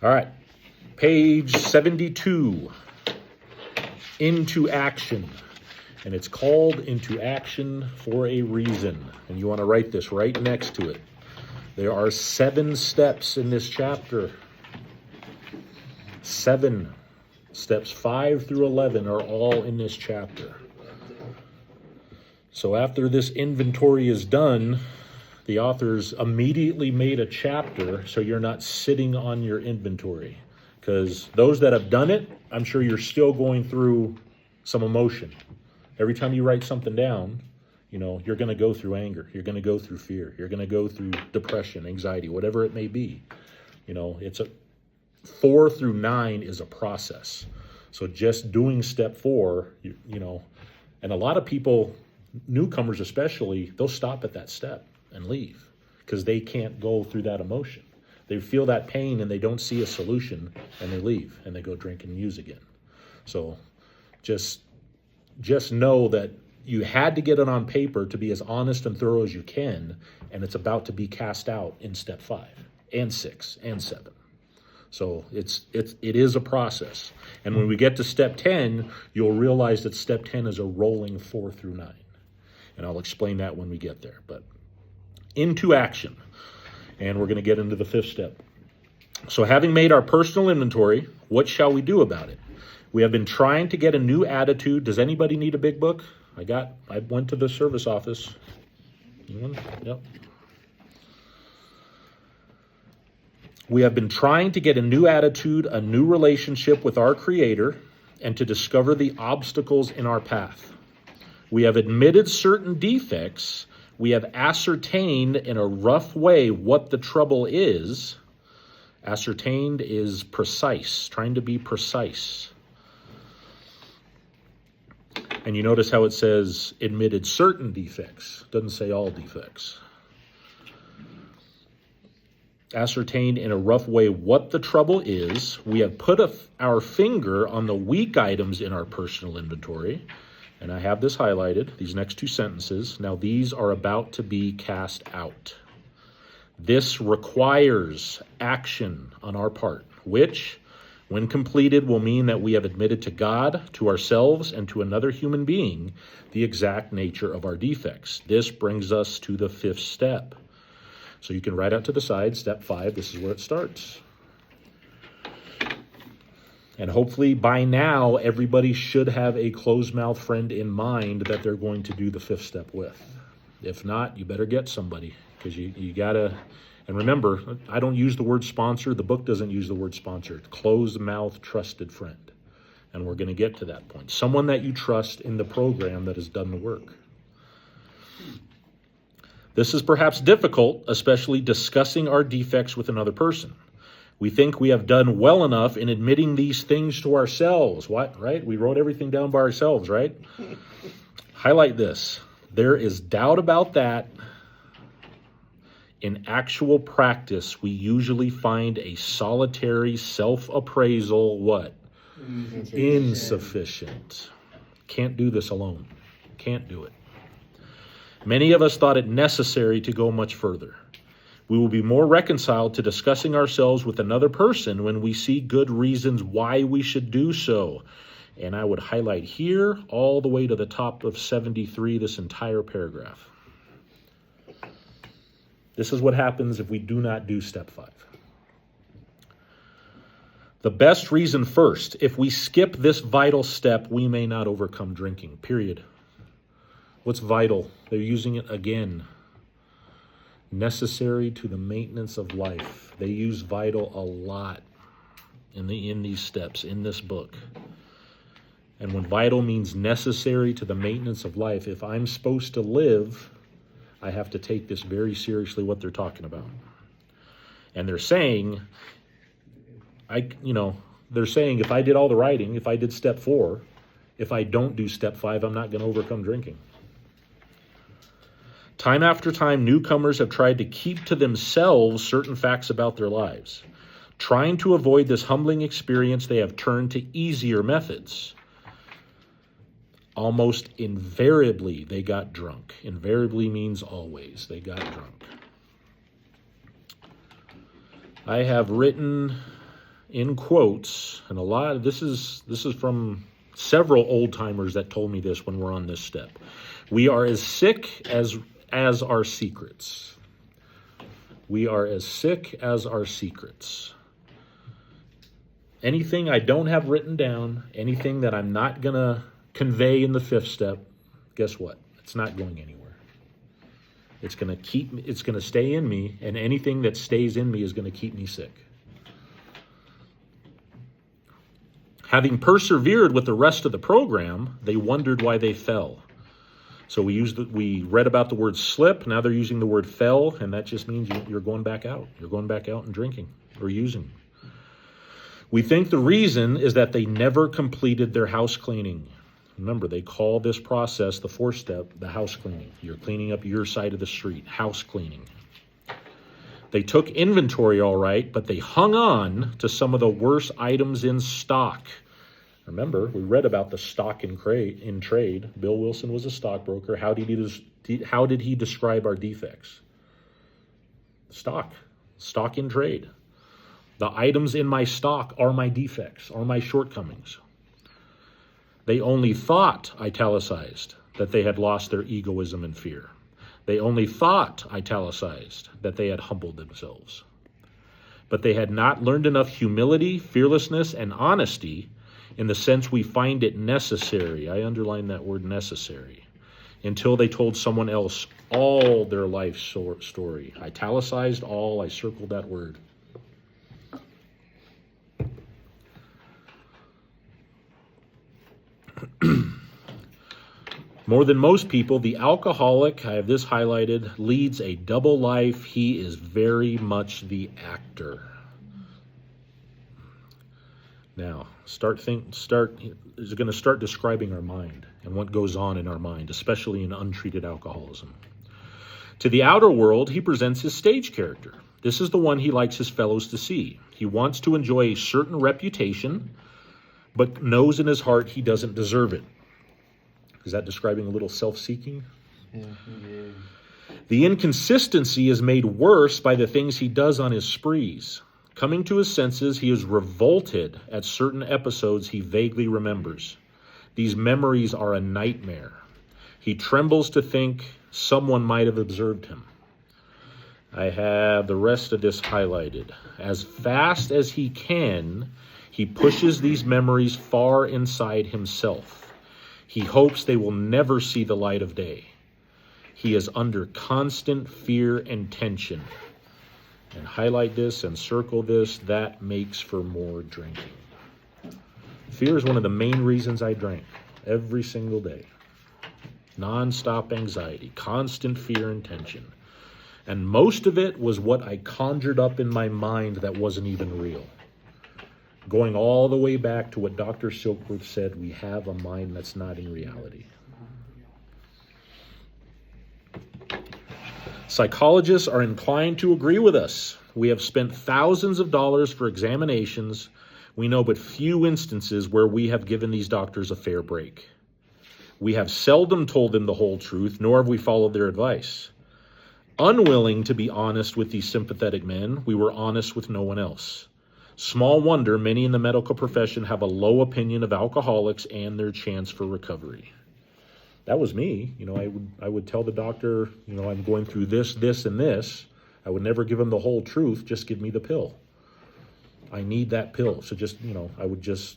All right, page 72, Into Action. And it's called Into Action for a reason. And you want to write this right next to it. There are 7 steps in this chapter. 7 steps, 5 through 11 are all in this chapter. So after this inventory is done, the authors immediately made a chapter so you're not sitting on your inventory. Because those that have done it, I'm sure you're still going through some emotion. Every time you write something down, you're going to go through anger. You're going to go through fear. You're going to go through depression, anxiety, whatever it may be. It's 4 through 9 is a process. So just doing step 4, and a lot of people, newcomers especially, they'll stop at that step and leave because they can't go through that emotion. They feel that pain and they don't see a solution and they leave and they go drink and use again. So just know that you had to get it on paper to be as honest and thorough as you can, and it's about to be cast out in step 5 and 6 and 7. So it is a process. And when we get to step 10, you'll realize that step 10 is a rolling 4 through 9. And I'll explain that when we get there. But into action. And we're going to get into the 5th step. So having made our personal inventory, what shall we do about it? We have been trying to get a new attitude. Does anybody need a big book? I went to the service office. Yep. We have been trying to get a new attitude, a new relationship with our Creator, and to discover the obstacles in our path. We have admitted certain defects. We have ascertained in a rough way what the trouble is. Ascertained is precise, trying to be precise. And you notice how it says admitted certain defects. It doesn't say all defects. Ascertained in a rough way what the trouble is. We have put our finger on the weak items in our personal inventory. And I have this highlighted, these next 2 sentences. Now these are about to be cast out. This requires action on our part, which, when completed, will mean that we have admitted to God, to ourselves, and to another human being the exact nature of our defects. This brings us to the 5th step. So you can write out to the side, step 5, this is where it starts. And hopefully by now, everybody should have a closed-mouth friend in mind that they're going to do the 5th step with. If not, you better get somebody, because you got to. And remember, I don't use the word sponsor. The book doesn't use the word sponsor. Closed-mouth, trusted friend. And we're going to get to that point. Someone that you trust in the program that has done the work. This is perhaps difficult, especially discussing our defects with another person. We think we have done well enough in admitting these things to ourselves. What, right? We wrote everything down by ourselves, right? Highlight this. There is doubt about that. In actual practice, we usually find a solitary self-appraisal, what? Insufficient. Can't do this alone. Can't do it. Many of us thought it necessary to go much further. We will be more reconciled to discussing ourselves with another person when we see good reasons why we should do so. And I would highlight here all the way to the top of 73, this entire paragraph. This is what happens if we do not do step 5. The best reason first, if we skip this vital step, we may not overcome drinking, period. What's vital? They're using it again. Necessary to the maintenance of life. They use vital a lot in these steps, in this book. And when vital means necessary to the maintenance of life, if I'm supposed to live, I have to take this very seriously, what they're talking about. And they're saying, if I did all the writing, if I did step 4, if I don't do step 5, I'm not going to overcome drinking. Time after time, newcomers have tried to keep to themselves certain facts about their lives. Trying to avoid this humbling experience, they have turned to easier methods. Almost invariably, they got drunk. Invariably means always. They got drunk. I have written in quotes, and a lot of this is from several old timers that told me this when we're on this step. We are as sick as our secrets. We are as sick as our secrets. Anything I don't have written down, anything that I'm not going to convey in the fifth step, guess what? It's not going anywhere. It's going to stay in me, and anything that stays in me is going to keep me sick. Having persevered with the rest of the program, they wondered why they fell. So we read about the word slip. Now they're using the word fell, and that just means you're going back out. You're going back out and drinking or using. We think the reason is that they never completed their house cleaning. Remember, they call this process, the fourth step, the house cleaning. You're cleaning up your side of the street, house cleaning. They took inventory all right, but they hung on to some of the worst items in stock. Remember, we read about the stock in trade. Bill Wilson was a stockbroker. How did he describe our defects? Stock in trade. The items in my stock are my defects, are my shortcomings. They only thought, italicized, that they had lost their egoism and fear. They only thought, italicized, that they had humbled themselves. But they had not learned enough humility, fearlessness, and honesty in the sense we find it necessary. I underline that word necessary. Until they told someone else all their life story. Italicized all, I circled that word. More than most people, the alcoholic, I have this highlighted, leads a double life. He is very much the actor. Now, is going to start describing our mind and what goes on in our mind, especially in untreated alcoholism. To the outer world, he presents his stage character. This is the one he likes his fellows to see. He wants to enjoy a certain reputation, but knows in his heart he doesn't deserve it. Is that describing a little self-seeking? Yeah. The inconsistency is made worse by the things he does on his sprees. Coming to his senses, he is revolted at certain episodes he vaguely remembers. These memories are a nightmare. He trembles to think someone might have observed him. I have the rest of this highlighted. As fast as he can, he pushes these memories far inside himself. He hopes they will never see the light of day. He is under constant fear and tension. And highlight this and circle this. That makes for more drinking. Fear is one of the main reasons I drank every single day. Non-stop anxiety, constant fear and tension. And most of it was what I conjured up in my mind that wasn't even real. Going all the way back to what Dr. Silkworth said, we have a mind that's not in reality. Psychologists are inclined to agree with us. We have spent thousands of dollars for examinations. We know but few instances where we have given these doctors a fair break. We have seldom told them the whole truth, nor have we followed their advice. Unwilling to be honest with these sympathetic men, we were honest with no one else. Small wonder many in the medical profession have a low opinion of alcoholics and their chance for recovery. That was me. I would tell the doctor, I'm going through this, and this. I would never give him the whole truth. Just give me the pill. I need that pill. So I would just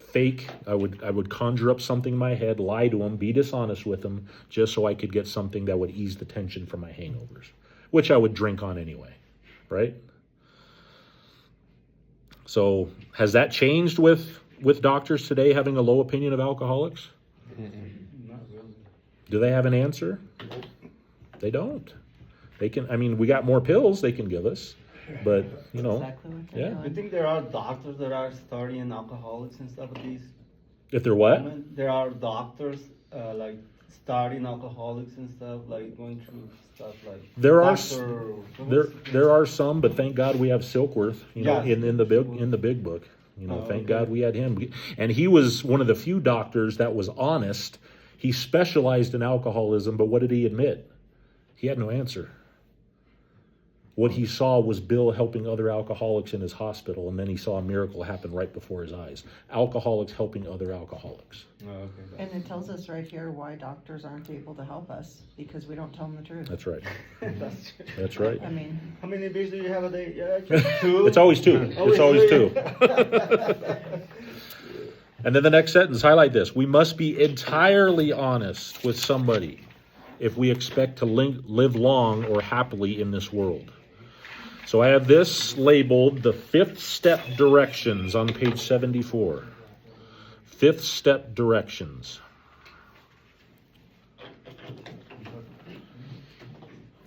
fake. I would conjure up something in my head, lie to him, be dishonest with him, just so I could get something that would ease the tension from my hangovers, which I would drink on anyway, right? So has that changed with doctors today having a low opinion of alcoholics? Not really. Do they have an answer? They don't. We got more pills they can give us, but Exactly. yeah. I think there are doctors that are studying alcoholics and stuff at these. If they're what? There are doctors like studying alcoholics and stuff, like going through stuff like. There are some, but thank God we have Silkworth, in the big book. Thank God we had him, and he was one of the few doctors that was honest. He specialized in alcoholism, but what did he admit? He had no answer. What he saw was Bill helping other alcoholics in his hospital, and then he saw a miracle happen right before his eyes. Alcoholics helping other alcoholics. Oh, okay. And it tells us right here why doctors aren't able to help us, because we don't tell them the truth. That's right. That's true. That's right. I mean, How many beers do you have a day? Yeah, just two. It's always two. It's always two. And then the next sentence, highlight this. We must be entirely honest with somebody if we expect to live long or happily in this world. So I have this labeled the 5th step directions on page 74. 5th step directions.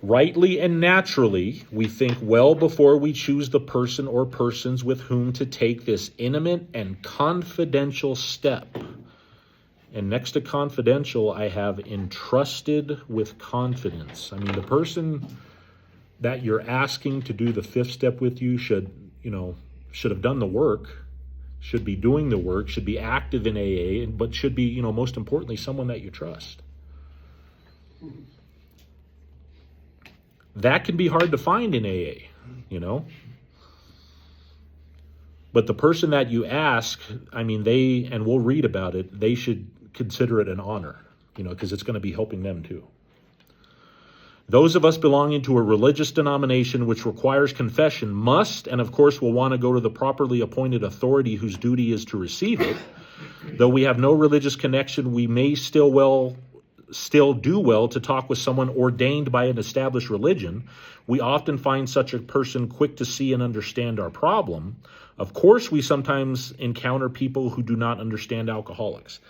Rightly and naturally, we think well before we choose the person or persons with whom to take this intimate and confidential step. And next to confidential, I have entrusted with confidence. I mean, the person that you're asking to do the 5th step with you should have done the work, should be doing the work, should be active in AA, but should be, most importantly, someone that you trust. That can be hard to find in AA, But the person that you ask, and we'll read about it, they should consider it an honor, because it's going to be helping them too. Those of us belonging to a religious denomination which requires confession must, and of course will want to go to the properly appointed authority whose duty is to receive it. Though we have no religious connection, we may still do well to talk with someone ordained by an established religion. We often find such a person quick to see and understand our problem. Of course, we sometimes encounter people who do not understand alcoholics.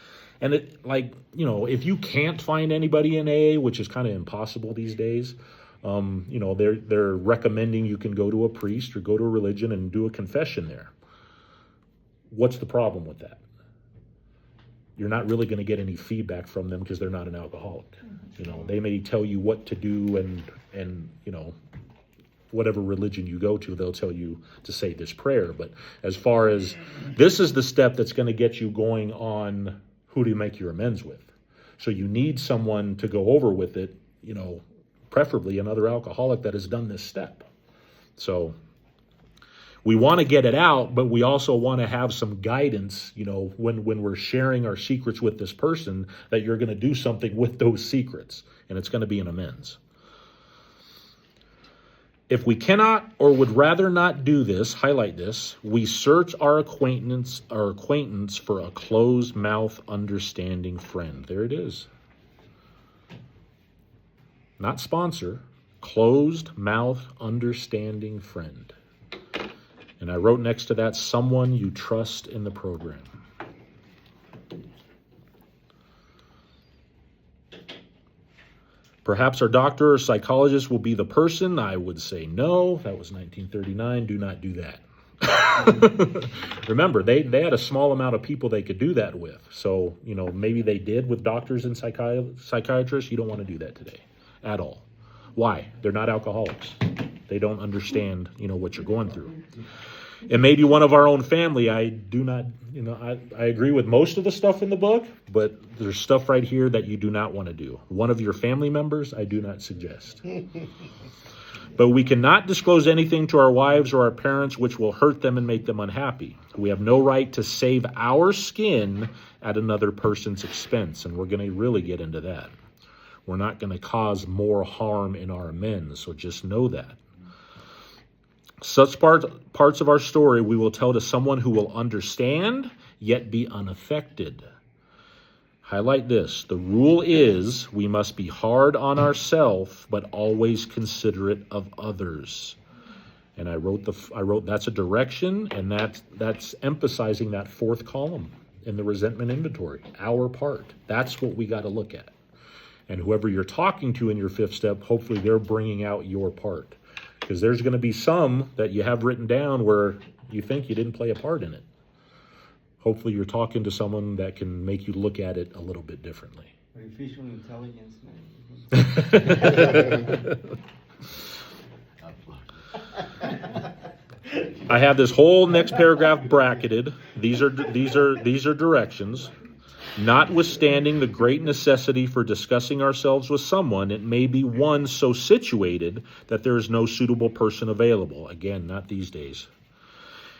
And if you can't find anybody in AA, which is kind of impossible these days, they're recommending you can go to a priest or go to a religion and do a confession there. What's the problem with that? You're not really going to get any feedback from them because they're not an alcoholic. They may tell you what to do and whatever religion you go to, they'll tell you to say this prayer. But as far as this is the step that's going to get you going on who do you make your amends with. So you need someone to go over with it, preferably another alcoholic that has done this step. So we want to get it out, but we also want to have some guidance, when we're sharing our secrets with this person, that you're going to do something with those secrets, and it's going to be an amends. If we cannot or would rather not do this, highlight this, we search our acquaintance for a closed-mouth, understanding friend. There it is. Not sponsor, closed-mouth, understanding friend. And I wrote next to that, someone you trust in the program. Perhaps our doctor or psychologist will be the person. I would say no. That was 1939. Do not do that. Remember, they had a small amount of people they could do that with. So, maybe they did with doctors and psychiatrists. You don't want to do that today at all. Why? They're not alcoholics. They don't understand, what you're going through. It may be one of our own family. I do not, I agree with most of the stuff in the book, but there's stuff right here that you do not want to do. One of your family members, I do not suggest. But we cannot disclose anything to our wives or our parents which will hurt them and make them unhappy. We have no right to save our skin at another person's expense, and we're going to really get into that. We're not going to cause more harm in our amends, so just know that. Such parts of our story we will tell to someone who will understand, yet be unaffected. Highlight this. The rule is we must be hard on ourselves, but always considerate of others. And I wrote that's a direction, and that's emphasizing that 4th column in the resentment inventory, our part. That's what we got to look at. And whoever you're talking to in your 5th step, hopefully they're bringing out your part. Because there's going to be some that you have written down where you think you didn't play a part in it. Hopefully you're talking to someone that can make you look at it a little bit differently. Artificial intelligence, man. I have this whole next paragraph bracketed. These are directions. Notwithstanding the great necessity for discussing ourselves with someone, it may be one so situated that there is no suitable person available. Again, not these days.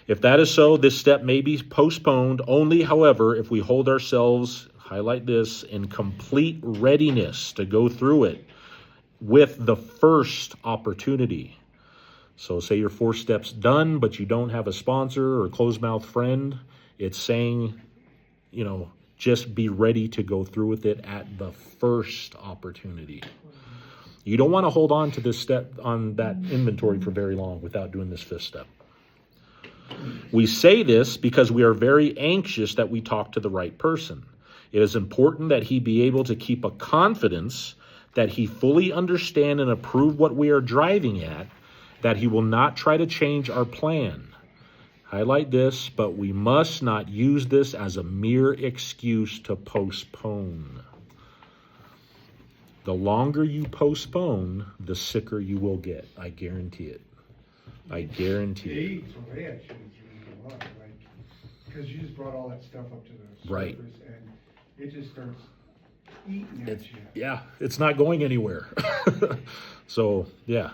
If that is so, this step may be postponed only, however, if we hold ourselves, highlight this, in complete readiness to go through it with the first opportunity. So say your 4 steps done, but you don't have a sponsor or a closed-mouth friend. It's saying, just be ready to go through with it at the first opportunity. You don't want to hold on to this step on that inventory for very long without doing this 5th step. We say this because we are very anxious that we talk to the right person. It is important that he be able to keep a confidence that he fully understand and approve what we are driving at, that he will not try to change our plan. Highlight this, but we must not use this as a mere excuse to postpone. The longer you postpone, the sicker you will get. I guarantee it. I guarantee it. AIDS reaction is really a lot, like, because you just brought all that stuff up to the surface, Right. and it just starts eating at you. Yeah, it's not going anywhere. So, yeah,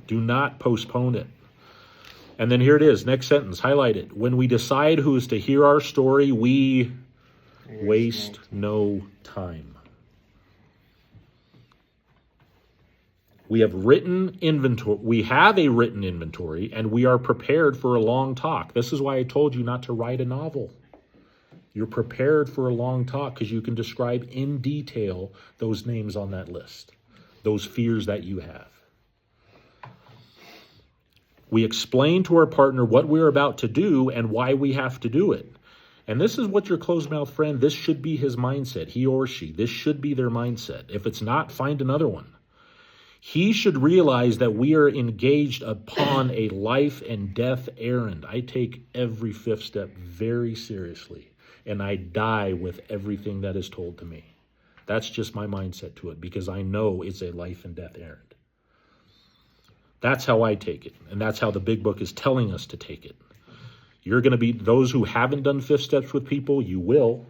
do not postpone it. And then here it is, next sentence, highlight it. When we decide who is to hear our story, we waste no time. We have a written inventory, and we are prepared for a long talk. This is why I told you not to write a novel. You're prepared for a long talk because you can describe in detail those names on that list, those fears that you have. We explain to our partner what we're about to do and why we have to do it. And this is what your closed-mouth friend, this should be his mindset, he or she. This should be their mindset. If it's not, find another one. He should realize that we are engaged upon a life and death errand. I take every 5th step very seriously, and I die with everything that is told to me. That's just my mindset to it, because I know it's a life and death errand. That's how I take it, and that's how the Big Book is telling us to take it. You're going to be, those who haven't done 5th steps with people, you will.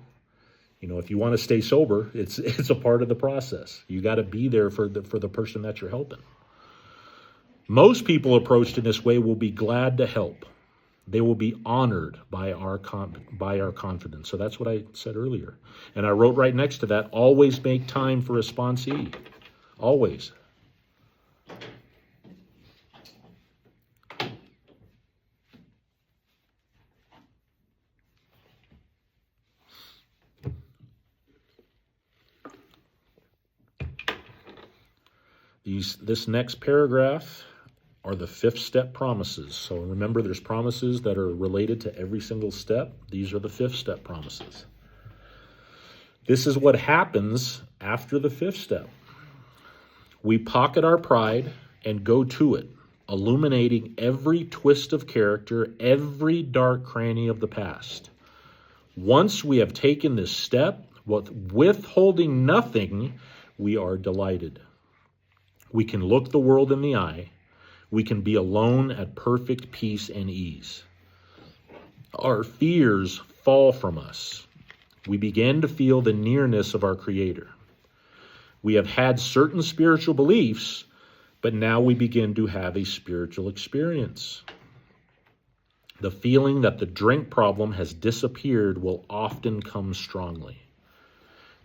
If you want to stay sober, it's a part of the process. You got to be there for the person that you're helping. Most people approached in this way will be glad to help. They will be honored by our confidence. So that's what I said earlier. And I wrote right next to that, always make time for a sponsee. Always. This next paragraph are the 5th step promises. So remember, there's promises that are related to every single step. These are the 5th step promises. This is what happens after the 5th step. We pocket our pride and go to it, illuminating every twist of character, every dark cranny of the past. Once we have taken this step, withholding nothing, we are delighted. We can look the world in the eye. We can be alone at perfect peace and ease. Our fears fall from us. We begin to feel the nearness of our Creator. We have had certain spiritual beliefs, but now we begin to have a spiritual experience. The feeling that the drink problem has disappeared will often come strongly.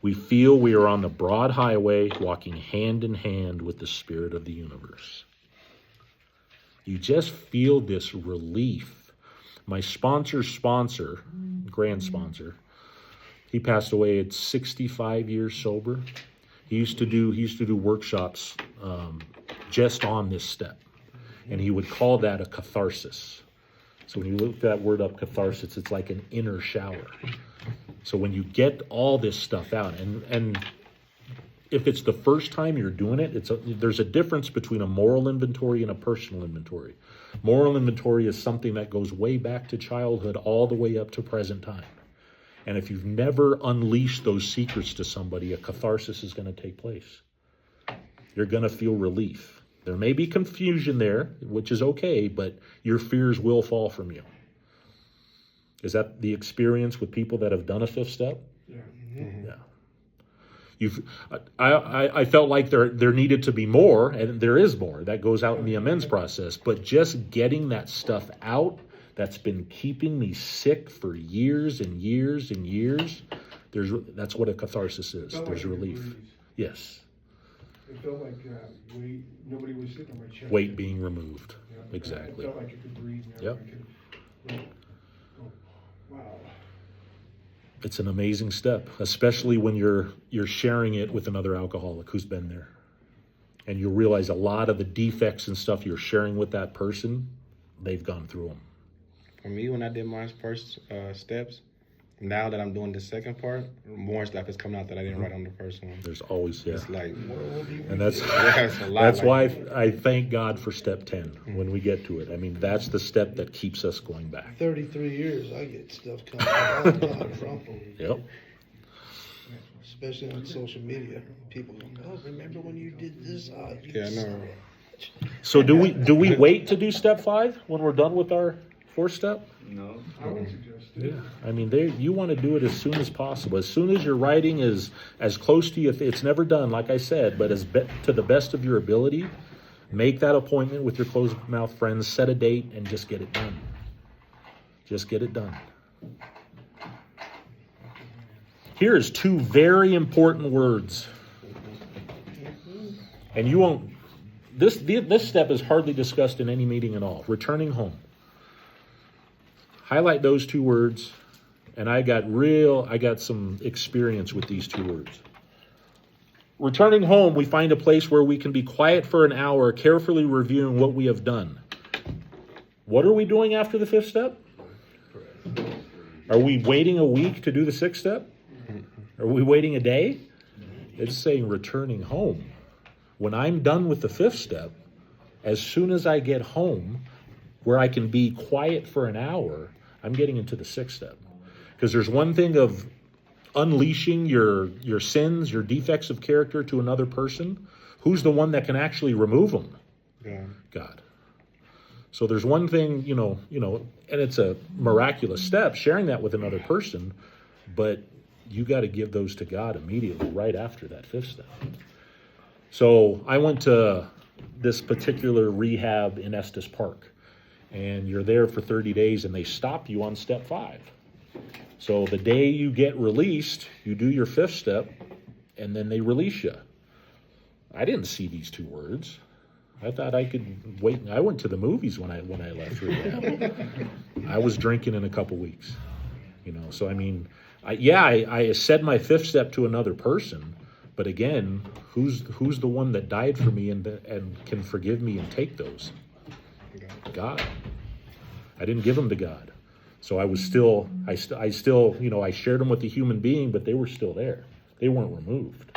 We feel we are on the broad highway, walking hand in hand with the Spirit of the universe. You just feel this relief. My sponsor's sponsor, grand sponsor, he passed away at 65 years sober. He used to do workshops just on this step, and he would call that a catharsis. So when you look that word up, catharsis, it's like an inner shower. So when you get all this stuff out, and if it's the first time you're doing it, there's a difference between a moral inventory and a personal inventory. Moral inventory is something that goes way back to childhood all the way up to present time. And if you've never unleashed those secrets to somebody, a catharsis is going to take place. You're going to feel relief. There may be confusion there, which is okay, but your fears will fall from you. Is that the experience with people that have done a 5th step? Yeah. Yeah. I felt like there needed to be more, and there is more that goes out in the amends process. But just getting that stuff out that's been keeping me sick for years and years and years, that's what a catharsis is. Felt There's like I could relief. breathe. Yes. It felt like nobody was sitting on my chest. Weight being removed. Yeah. Exactly. It felt like I could breathe now. Yep. Oh, wow. It's an amazing step, especially when you're sharing it with another alcoholic who's been there. And you realize a lot of the defects and stuff you're sharing with that person, they've gone through them. For me, when I did my first steps, now that I'm doing the second part, more stuff is coming out that I didn't write on the first one. There's always, yeah. It's like, And that's it's a lot that's why like I thank God for step 10 when we get to it. I mean, that's the step that keeps us going back. 33 years, I get stuff coming all the time from, Yep. especially on social media. People go, "Oh, remember when you did this? Yeah, I know. So do we wait to do step 5 when we're done with our 4th step? No. I would suggest it. Yeah, I mean, you want to do it as soon as possible. As soon as your writing is as close to you, it's never done, like I said, but to the best of your ability, make that appointment with your closed mouth friends, set a date, and just get it done. Just get it done. Here is 2 very important words. And you won't, this step is hardly discussed in any meeting at all. Returning home. Highlight those 2 words, and I got some experience with these 2 words. Returning home, we find a place where we can be quiet for an hour, carefully reviewing what we have done. What are we doing after the 5th step? Are we waiting a week to do the 6th step? Are we waiting a day? It's saying returning home. When I'm done with the 5th step, as soon as I get home, where I can be quiet for an hour, I'm getting into the 6th step. Because there's one thing of unleashing your sins, your defects of character to another person. Who's the one that can actually remove them? Yeah. God. So there's one thing, and it's a miraculous step, sharing that with another person, but you got to give those to God immediately, right after that 5th step. So I went to this particular rehab in Estes Park. And you're there for 30 days and they stop you on step 5. So the day you get released, you do your 5th step and then they release you. I didn't see these 2 words. I thought I could wait. I went to the movies when I left rehab. I was drinking in a couple weeks, so I mean, I said my 5th step to another person, but again, who's the one that died for me and can forgive me and take those? God. I didn't give them to God. So I was still, I shared them with the human being, but they were still there. They weren't removed.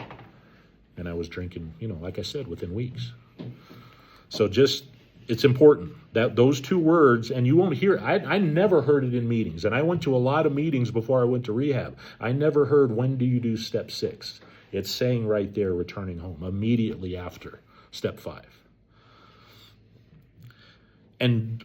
And I was drinking, like I said, within weeks. So it's important that those 2 words, and you won't hear, I never heard it in meetings. And I went to a lot of meetings before I went to rehab. I never heard, when do you do step 6? It's saying right there, returning home, immediately after step 5. And,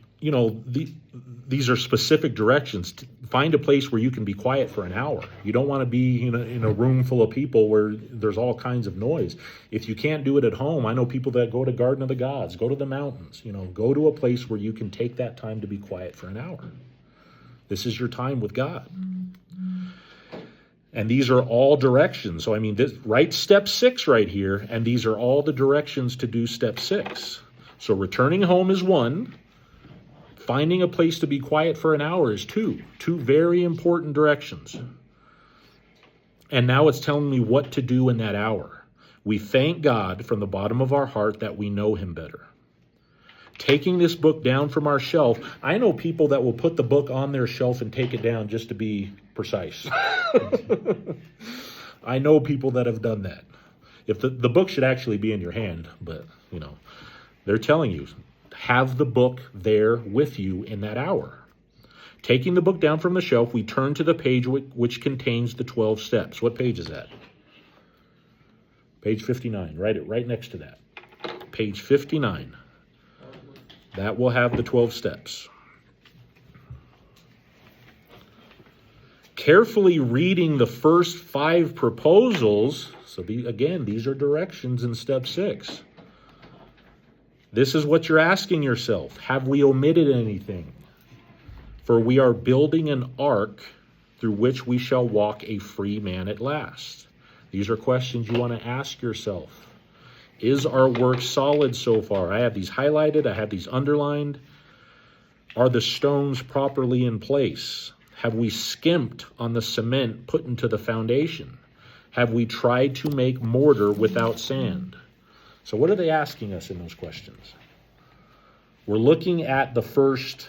these are specific directions. Find a place where you can be quiet for an hour. You don't want to be in a room full of people where there's all kinds of noise. If you can't do it at home, I know people that go to Garden of the Gods, go to the mountains, go to a place where you can take that time to be quiet for an hour. This is your time with God. And these are all directions. So, write step 6 right here, and these are all the directions to do step 6. So returning home is 1. Finding a place to be quiet for an hour is 2. 2 very important directions. And now it's telling me what to do in that hour. We thank God from the bottom of our heart that we know him better. Taking this book down from our shelf, I know people that will put the book on their shelf and take it down just to be precise. I know people that have done that. If the book should actually be in your hand, but, they're telling you, have the book there with you in that hour. Taking the book down from the shelf, we turn to the page which contains the 12 steps. What page is that? Page 59. Write it right next to that. Page 59. That will have the 12 steps. carefully reading the first 5 proposals, so again, these are directions in step 6. This is what you're asking yourself. Have we omitted anything? For we are building an ark through which we shall walk a free man at last. These are questions you want to ask yourself. Is our work solid so far? I have these highlighted. I have these underlined. Are the stones properly in place? Have we skimped on the cement put into the foundation? Have we tried to make mortar without sand? So what are they asking us in those questions? We're looking at the first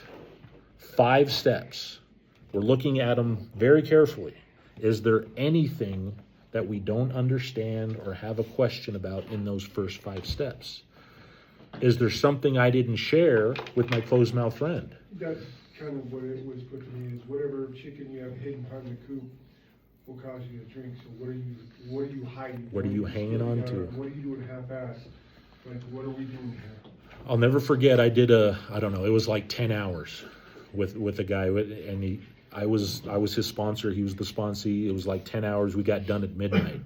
5 steps. We're looking at them very carefully. Is there anything that we don't understand or have a question about in those first 5 steps? Is there something I didn't share with my closed mouth friend? That's kind of what it was put to me, is whatever chicken you have hidden behind the coop will cause you to drink. So what are you hiding? What are you hanging on to? What are you doing half-assed? Like, what are we doing here? I'll never forget, I did I don't know, it was like 10 hours with a guy, and I was his sponsor, he was the sponsee. It was like 10 hours, we got done at midnight.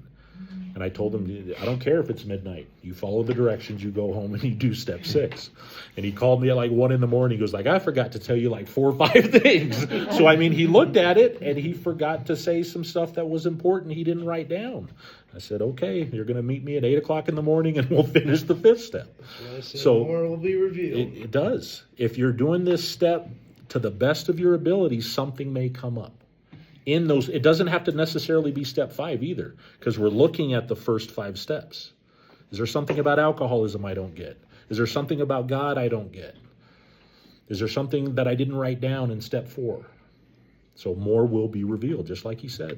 And I told him, I don't care if it's midnight. You follow the directions, you go home and you do step 6. And he called me at like 1 a.m. He goes like, I forgot to tell you like 4 or 5 things. So I mean, he looked at it and he forgot to say some stuff that was important he didn't write down. I said, okay, you're going to meet me at 8 o'clock in the morning and we'll finish the 5th step. So more will be revealed. it does. If you're doing this step to the best of your ability, something may come up. In those, it doesn't have to necessarily be step 5 either, because we're looking at the first 5 steps. Is there something about alcoholism I don't get? Is there something about God I don't get? Is there something that I didn't write down in step 4? So more will be revealed, just like he said.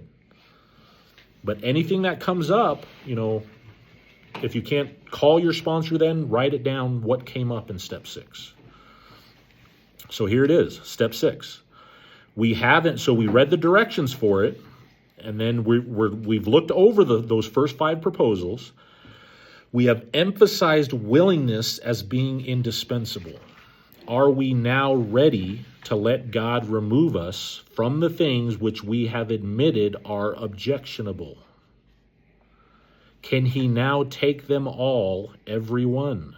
But anything that comes up, if you can't call your sponsor, then write it down what came up in step 6. So here it is, step 6. We read the directions for it, and then we've looked over those first 5 proposals. We have emphasized willingness as being indispensable. Are we now ready to let God remove us from the things which we have admitted are objectionable? Can he now take them all, every one?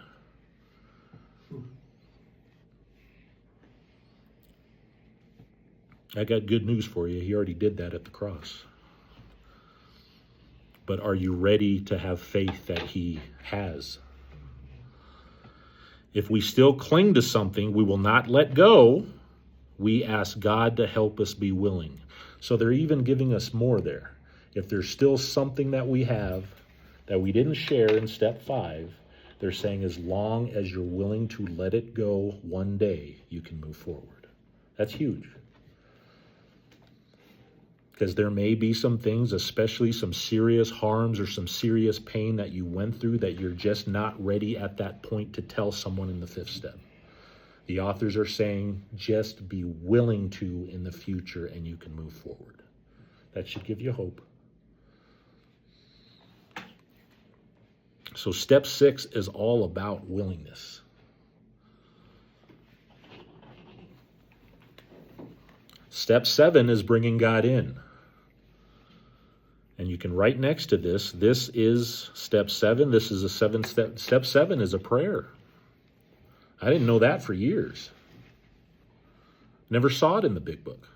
I got good news for you. He already did that at the cross. But are you ready to have faith that he has? If we still cling to something we will not let go, we ask God to help us be willing. So they're even giving us more there. If there's still something that we have that we didn't share in step 5, they're saying as long as you're willing to let it go one day, you can move forward. That's huge. Because there may be some things, especially some serious harms or some serious pain that you went through that you're just not ready at that point to tell someone in the 5th step. The authors are saying just be willing to in the future and you can move forward. That should give you hope. So step 6 is all about willingness. Step 7 is bringing God in. And you can write next to this is step 7. This is a 7th step. Step 7 is a prayer. I didn't know that for years. Never saw it in the big book.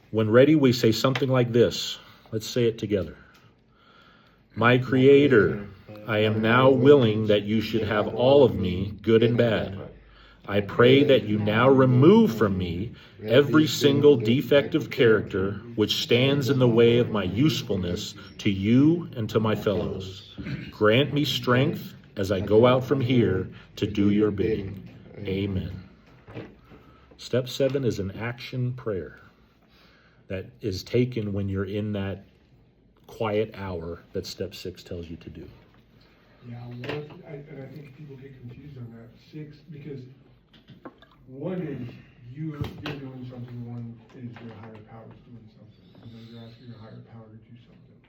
When ready, we say something like this. Let's say it together. My Creator, I am now willing that you should have all of me, good and bad. I pray that you now remove from me every single defective character which stands in the way of my usefulness to you and to my fellows. Grant me strength as I go out from here to do your bidding. Amen. Step 7 is an action prayer that is taken when you're in that quiet hour that step 6 tells you to do. Yeah, and I think people get confused on that. 6, because 1 is you're doing something, 1 is your higher power is doing something. You're asking your higher power to do something,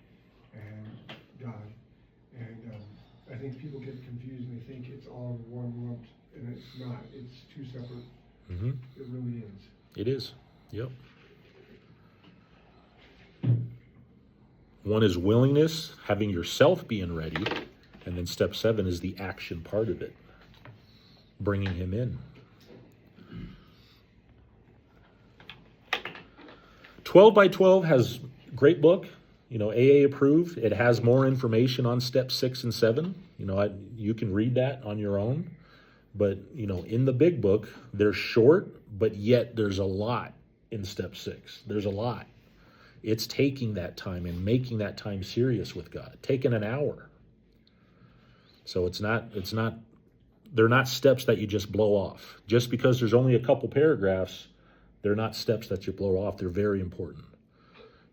and God. And I think people get confused and they think it's all one lump and it's not. It's two separate. Mm-hmm. It really is. It is. Yep. One is willingness, having yourself being ready, and then step 7 is the action part of it, bringing him in. 12 by 12 has great book, AA approved. It has more information on step 6 and 7. You can read that on your own. But, in the big book, they're short, but yet there's a lot in step 6. There's a lot. It's taking that time and making that time serious with God, taking an hour. So they're not steps that you just blow off. Just because there's only a couple paragraphs, they're not steps that you blow off. They're very important.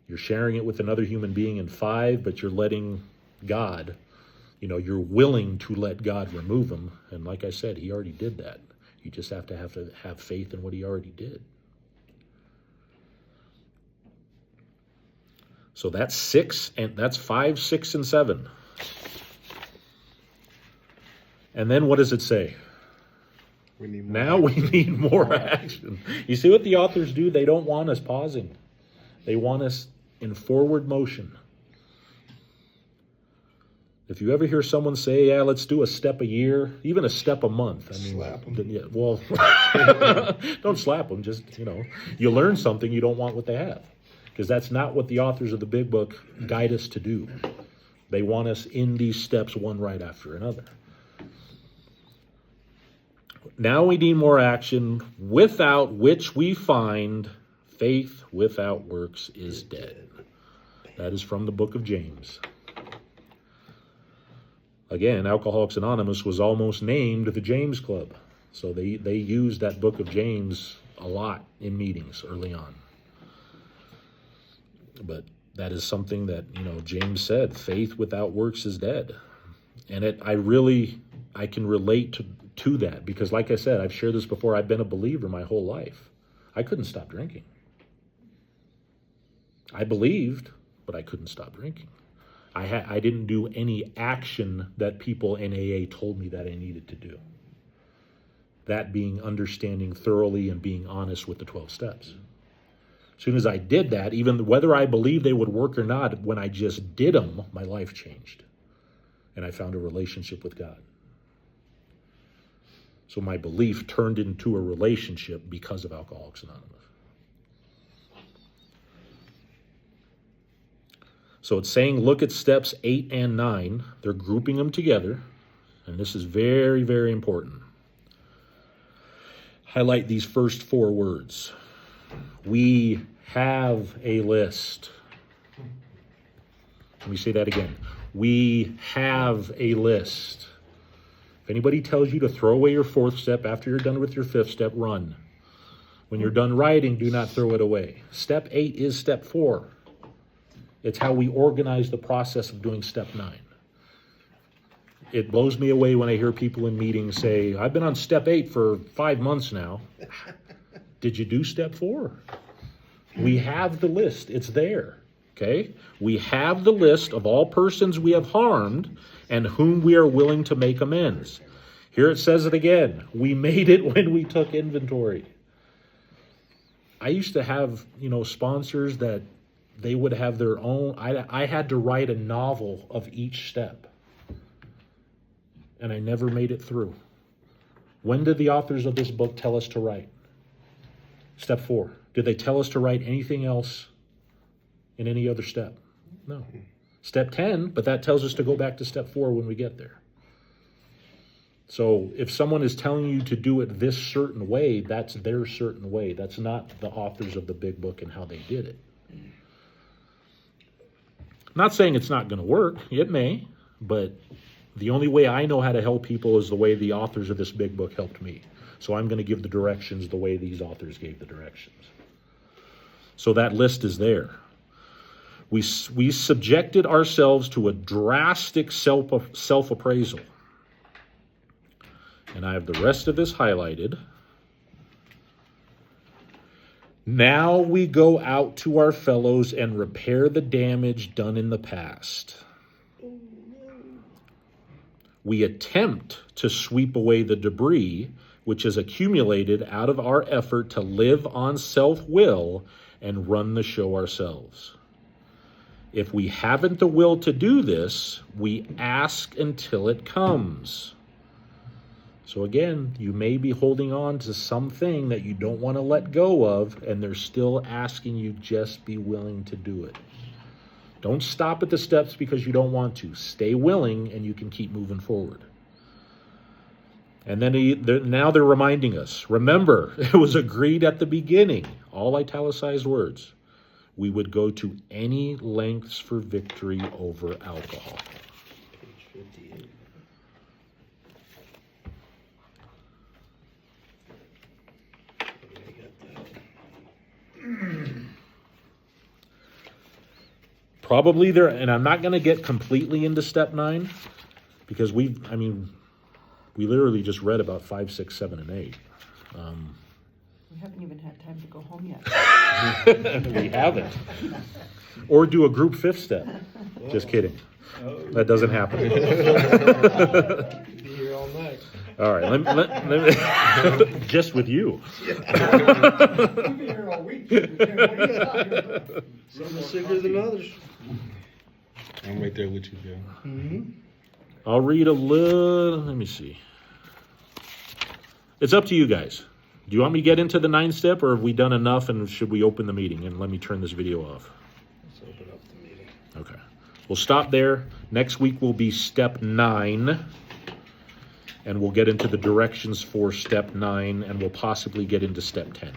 You're sharing it with another human being in 5, but you're letting God, you're willing to let God remove them. And like I said, he already did that. You just have to have faith in what he already did. So that's 6, and that's 5, 6, and 7. And then what does it say? We need more. Now we need more action. You see what the authors do? They don't want us pausing. They want us in forward motion. If you ever hear someone say, yeah, let's do a step a year, even a step a month. Slap 'em. Yeah, well, don't slap them. Just, you learn something, you don't want what they have. Because that's not what the authors of the big book guide us to do. They want us in these steps one right after another. Now we need more action, without which we find faith without works is dead. That is from the book of James. Again, Alcoholics Anonymous was almost named the James Club. So they used that book of James a lot in meetings early on. But that is something that, James said, faith without works is dead. And I can relate to that because, like I said, I've shared this before, I've been a believer my whole life. I couldn't stop drinking. I believed, but I couldn't stop drinking. I didn't do any action that people in AA told me that I needed to do. That being understanding thoroughly and being honest with the 12 steps. As soon as I did that, even whether I believed they would work or not, when I just did them, my life changed. And I found a relationship with God. So my belief turned into a relationship because of Alcoholics Anonymous. So it's saying look at steps 8 and 9. They're grouping them together. And this is very, very important. Highlight these first 4 words. We have a list. Let me say that again. We have a list. If anybody tells you to throw away your 4th step after you're done with your 5th step, run. When you're done writing, do not throw it away. Step 8 is step 4. It's how we organize the process of doing step 9. It blows me away when I hear people in meetings say, I've been on step 8 for 5 months now. Did you do step 4? We have the list. It's there. Okay? We have the list of all persons we have harmed and whom we are willing to make amends. Here it says it again. We made it when we took inventory. I used to have, sponsors that they would have their own. I had to write a novel of each step. And I never made it through. When did the authors of this book tell us to write? Step 4. Did they tell us to write anything else in any other step? No. Step 10, but that tells us to go back to step 4 when we get there. So if someone is telling you to do it this certain way, that's their certain way. That's not the authors of the big book and how they did it. Not saying it's not going to work. It may, but the only way I know how to help people is the way the authors of this big book helped me. So I'm going to give the directions the way these authors gave the directions. So that list is there. We subjected ourselves to a drastic self-appraisal. And I have the rest of this highlighted. Now we go out to our fellows and repair the damage done in the past. We attempt to sweep away the debris which is accumulated out of our effort to live on self-will and run the show ourselves. If we haven't the will to do this, we ask until it comes. So again, you may be holding on to something that you don't want to let go of, and they're still asking you, just be willing to do it. Don't stop at the steps because you don't want to. Stay willing and you can keep moving forward. And then now they're reminding us, remember, it was agreed at the beginning, all italicized words, we would go to any lengths for victory over alcohol. Page 58. Okay, I got that. Probably there, and I'm not going to get completely into step 9 because we literally just read about 5, 6, 7, and 8. We haven't even had time to go home yet. We haven't. Or do a group 5th step. Just kidding. That doesn't happen. Be here all night. All right, let me just with you. We'll be here all week. We can't wait. Some are sicker than others. I'm right there with you, Bill. Mm-hmm. I'll read a little, let me see. It's up to you guys. Do you want me to get into the 9th step, or have we done enough and should we open the meeting? And let me turn this video off. Let's open up the meeting. Okay. We'll stop there. Next week will be step 9. And we'll get into the directions for step 9, and we'll possibly get into step 10.